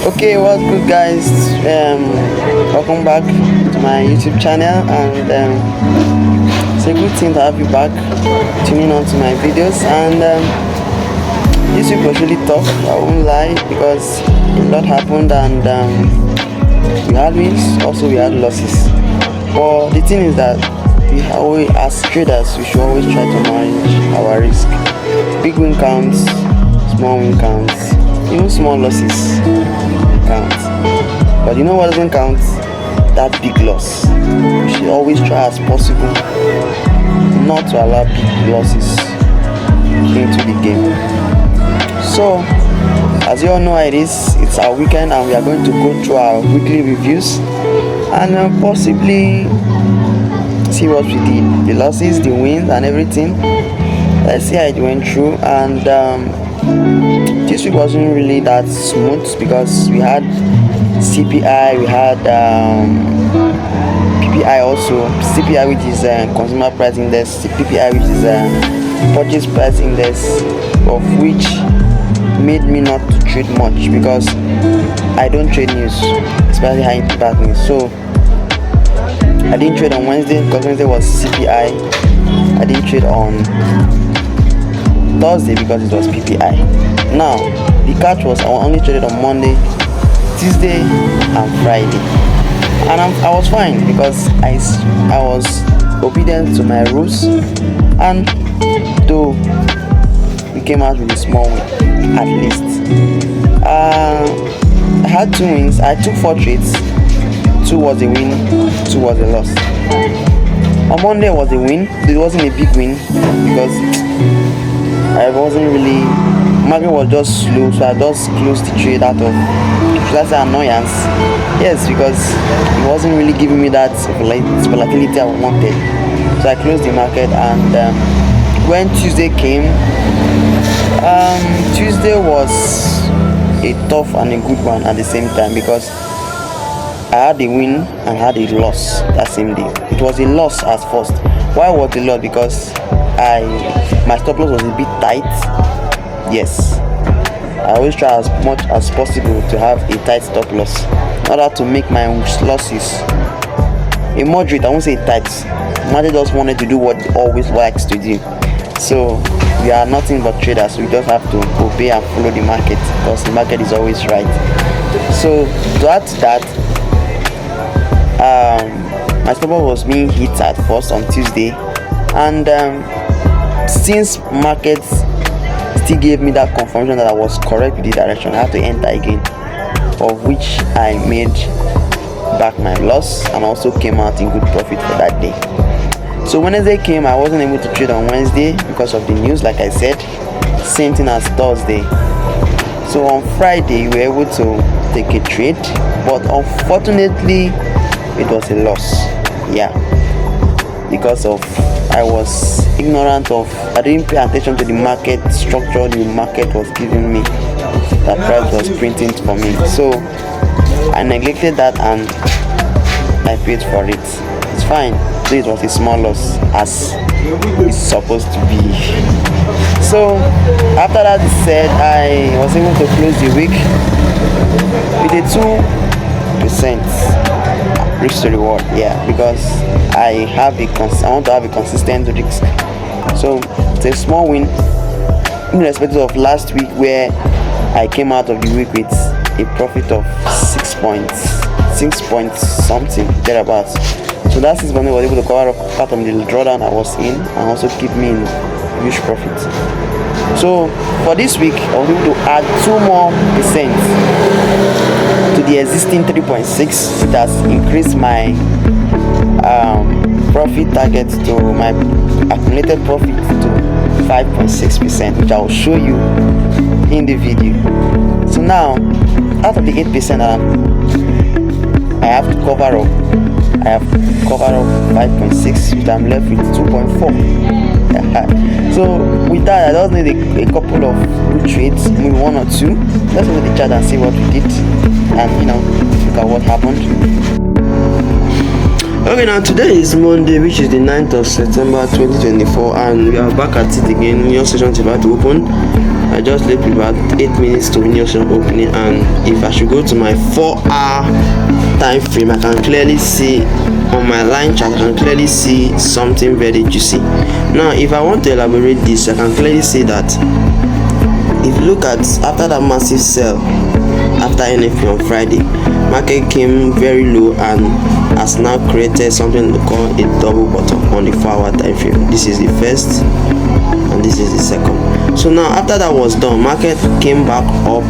Okay, what's good, guys? Welcome back to my YouTube channel, and it's a good thing to have you back tuning on to my videos. And this week was really tough, I won't lie, because a lot happened, and we had wins, also we had losses. But the thing is that as traders, we should always try to manage our risk. Big win counts, small win counts, even small losses count. But you know what doesn't count? That big loss. We should always try as possible not to allow big losses into the game. So, as you all know how it is, it's our weekend and we are going to go through our weekly reviews and possibly see what we did, the losses, the wins and everything. Let's see how it went through. And this week wasn't really that smooth because we had CPI, we had PPI also. CPI, which is consumer price index, PPI, which is purchase price index, of which made me not to trade much because I don't trade news, especially high impact news. So I didn't trade on Wednesday because Wednesday was CPI. I didn't trade on Thursday because it was PPI. Now the catch was I only traded on Monday, Tuesday and Friday, and I was fine because I was obedient to my rules, and though we came out with a small win at least. I had 2 wins. I took 4 trades. 2 was a win, 2 was a loss. On Monday was a win. It wasn't a big win because I wasn't really, market was just slow, so I just closed the trade out of, should I say, annoyance? Yes, because it wasn't really giving me that volatility I wanted. So I closed the market, and when Tuesday came, Tuesday was a tough and a good one at the same time because I had a win and had a loss that same day. It was a loss at first. Why was it a loss? Because my stop loss was a bit tight. Yes, I always try as much as possible to have a tight stop loss in order to make my losses a moderate. I won't say tight. Market just wanted to do what it always likes to do. So we are nothing but traders. We just have to obey and follow the market because the market is always right. So to add to that, my stop loss was being hit at first on Tuesday, and since markets still gave me that confirmation that I was correct with the direction, I had to enter again, of which I made back my loss and also came out in good profit for that day. So Wednesday came, I wasn't able to trade on Wednesday because of the news, like I said. Same thing as Thursday. So on Friday we were able to take a trade, but unfortunately it was a loss. Yeah, because of I was ignorant of, I didn't pay attention to the market structure the market was giving me, that price was printing for me. So I neglected that and I paid for it. It's fine. So it was a small loss as it's supposed to be. So after that said, I was able to close the week with a 2% risk to reward. Yeah, because I want to have a consistent risk. So it's a small win in respect of last week where I came out of the week with a profit of 6 point something thereabouts. So that 6 point was able to cover up part of the drawdown I was in and also keep me in huge profit. So for this week I was able to add 2 more percent to the existing 3.6. It has increased my profit target to my accumulated profit to 5.6%, which I will show you in the video. So now out of the 8% I have to cover up, 5.6, which I'm left with 2.4. So with that, I just need a couple of good trades, maybe 1 or 2. Let's look at the chart and see what we did, and look at what happened. Okay, now today is Monday, which is the 9th of September 2024, and we are back at it again. New session is about to open. I just left about 8 minutes to new session opening, and if I should go to my 4-hour time frame, I can clearly see on my line chart, I can clearly see something very juicy. Now if I want to elaborate this, I can clearly see that if you look at after that massive sell after NFP on Friday, market came very low and has now created something we call a double bottom on the 4-hour time frame. This is the first and this is the second. So now after that was done, market came back up,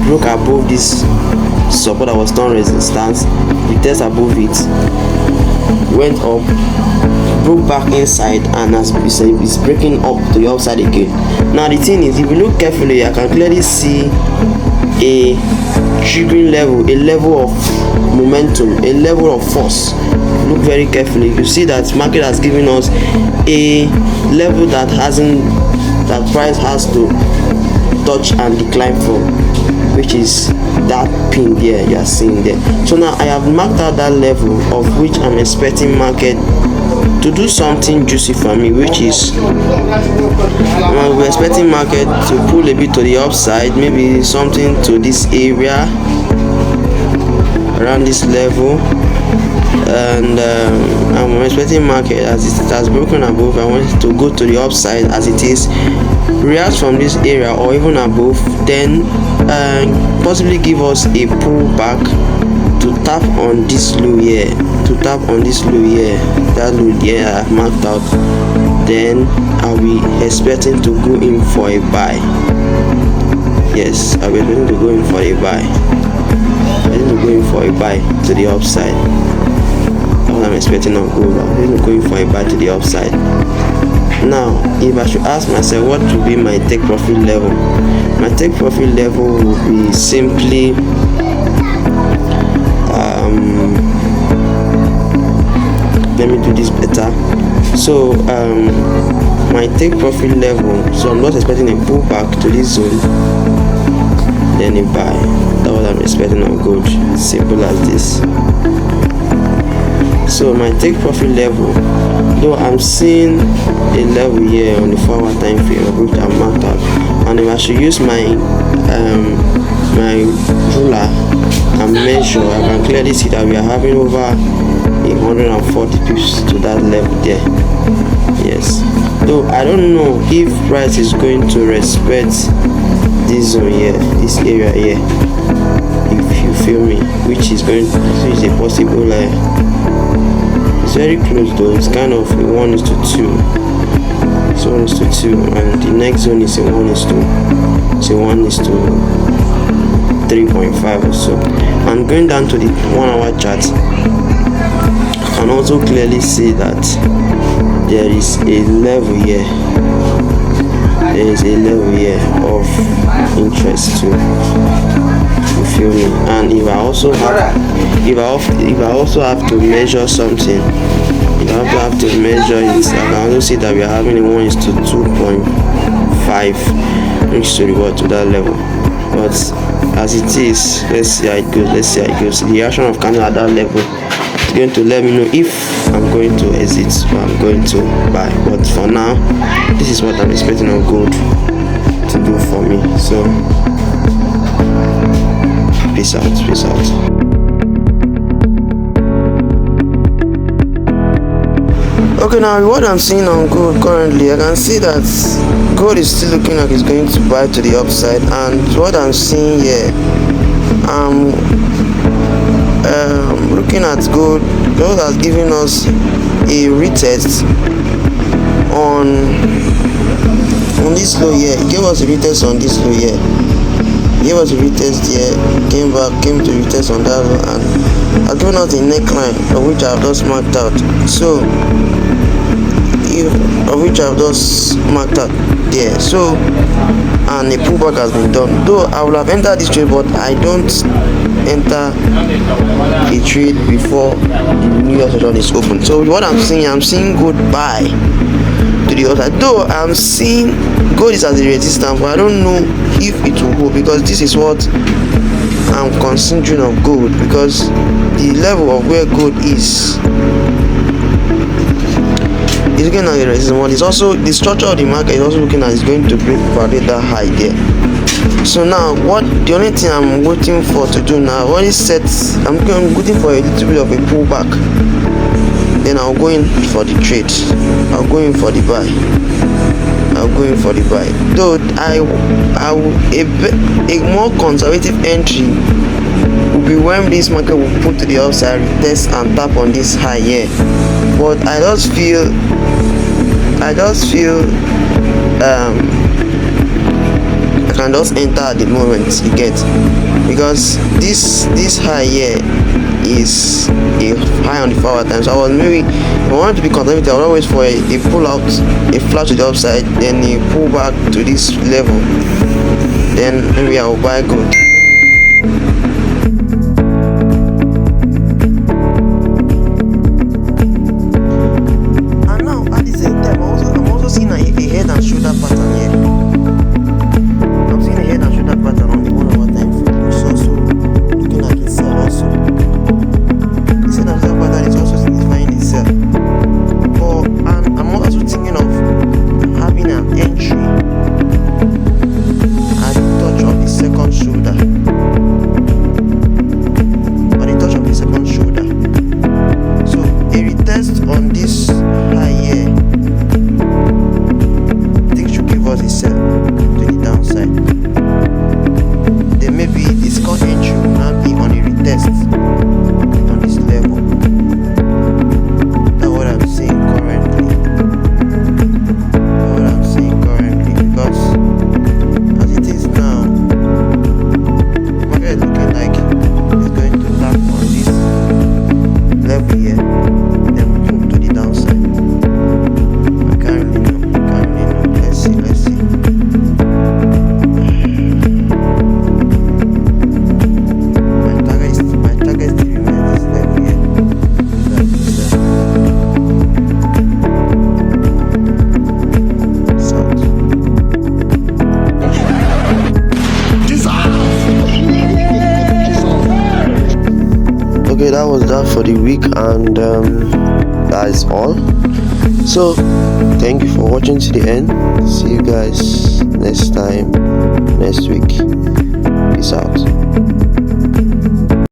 broke above this support that was done resistance, we test above it, went up, broke back inside, and as we say, it's breaking up to the upside again. Now the thing is, if you look carefully, I can clearly see a triggering level, a level of momentum, a level of force. Look very carefully, you see that market has given us a level that price has to touch and decline from, which is that pin there you are seeing there. So now I have marked out that level of which I'm expecting market to do something juicy for me, which is we're expecting market to pull a bit to the upside, maybe something to this area around this level, and I'm expecting market as it has broken above. I want it to go to the upside as it is, react from this area or even above, then possibly give us a pullback to tap on this low here, that low here I've marked out. Then I'll be expecting to go in for a buy. Yes, I'll be expecting to go in for a buy. To the upside. That's what I'm expecting on gold. I'm going for a buy to the upside. Now if I should ask myself what would be my take profit level, my take profit level will be simply let me do this better. So my take profit level, so I'm not expecting a pullback to this zone, then a buy. That's what I'm expecting on gold. Simple as this. So my take profit level, though I'm seeing a level here on the 4-hour time frame which I marked out, and if I should use my my ruler and measure, I can clearly see that we are having over 140 pips to that level there. Yes, though I don't know if price is going to respect this zone here, this area here, if you feel me, which is a possible it's very close though. It's kind of a 1:2. It's 1:2, and the next zone is a 1:3.5 or so. And going down to the 1-hour chart, I can also clearly see that there is a level here. There is a level here of interest too. You feel me? And if I also have to measure something, if I have to measure it, I can also see that we are having a 1:2.5 reach to that level. But as it is, let's see how it goes. The reaction of candle at that level is going to let me know if I'm going to exit or I'm going to buy. But for now, this is what I'm expecting on gold to do for me. So peace out. Okay, now what I'm seeing on gold currently, I can see that gold is still looking like it's going to buy to the upside, and what I'm seeing here, I'm looking at gold has given us a retest on this low here. It gave us a retest on this low here. Gave us a retest here, came to retest on that low, and I've given us a neckline of which I've just marked out. So there. So and a pullback has been done. Though I would have entered this trade, but I don't enter a trade before the New York session is open. So what I'm seeing gold buy to the other. Though I'm seeing gold is as a resistance, but I don't know if it will go, because this is what I'm considering of gold, because the level of where gold is it's looking at the resistance 1. It's also the structure of the market is also looking at it's going to validate that high there. So now the only thing I'm waiting for to do now, what is set, I'm waiting for a little bit of a pullback, then I'll go in for the trade. I'll go in for the buy. Though a more conservative entry will be when this market will put to the upside, retest and tap on this high here. But I just feel I can just enter at the moment, you get, because this high here is a high on the 4 hour time. So I was maybe, if I wanted to be conservative, I would always for a pull out, a flash to the upside, then a pull back to this level, then maybe I will buy gold. And now at the same time, I'm also seeing a head and shoulder pattern here. I'm seeing a head and shoulder pattern on the 1 hour time frame, which is also looking like it's sell also. The head and shoulder pattern is also signifying the sell. And I'm also thinking of having an entry at the touch of the second shoulder. So a retest on this high here, I think should give us a sell to the downside. Then maybe the second entry will now be on a retest on this level. That's what I'm saying currently. Because as it is now, market is looking like it's going to tap on this level here, then boom to the downside. I can't really know. Let's see. My target still remains this level here. South. Okay, that was that for the week, and that is all. So thank you for watching to the end. See you guys next time, next week. Peace out.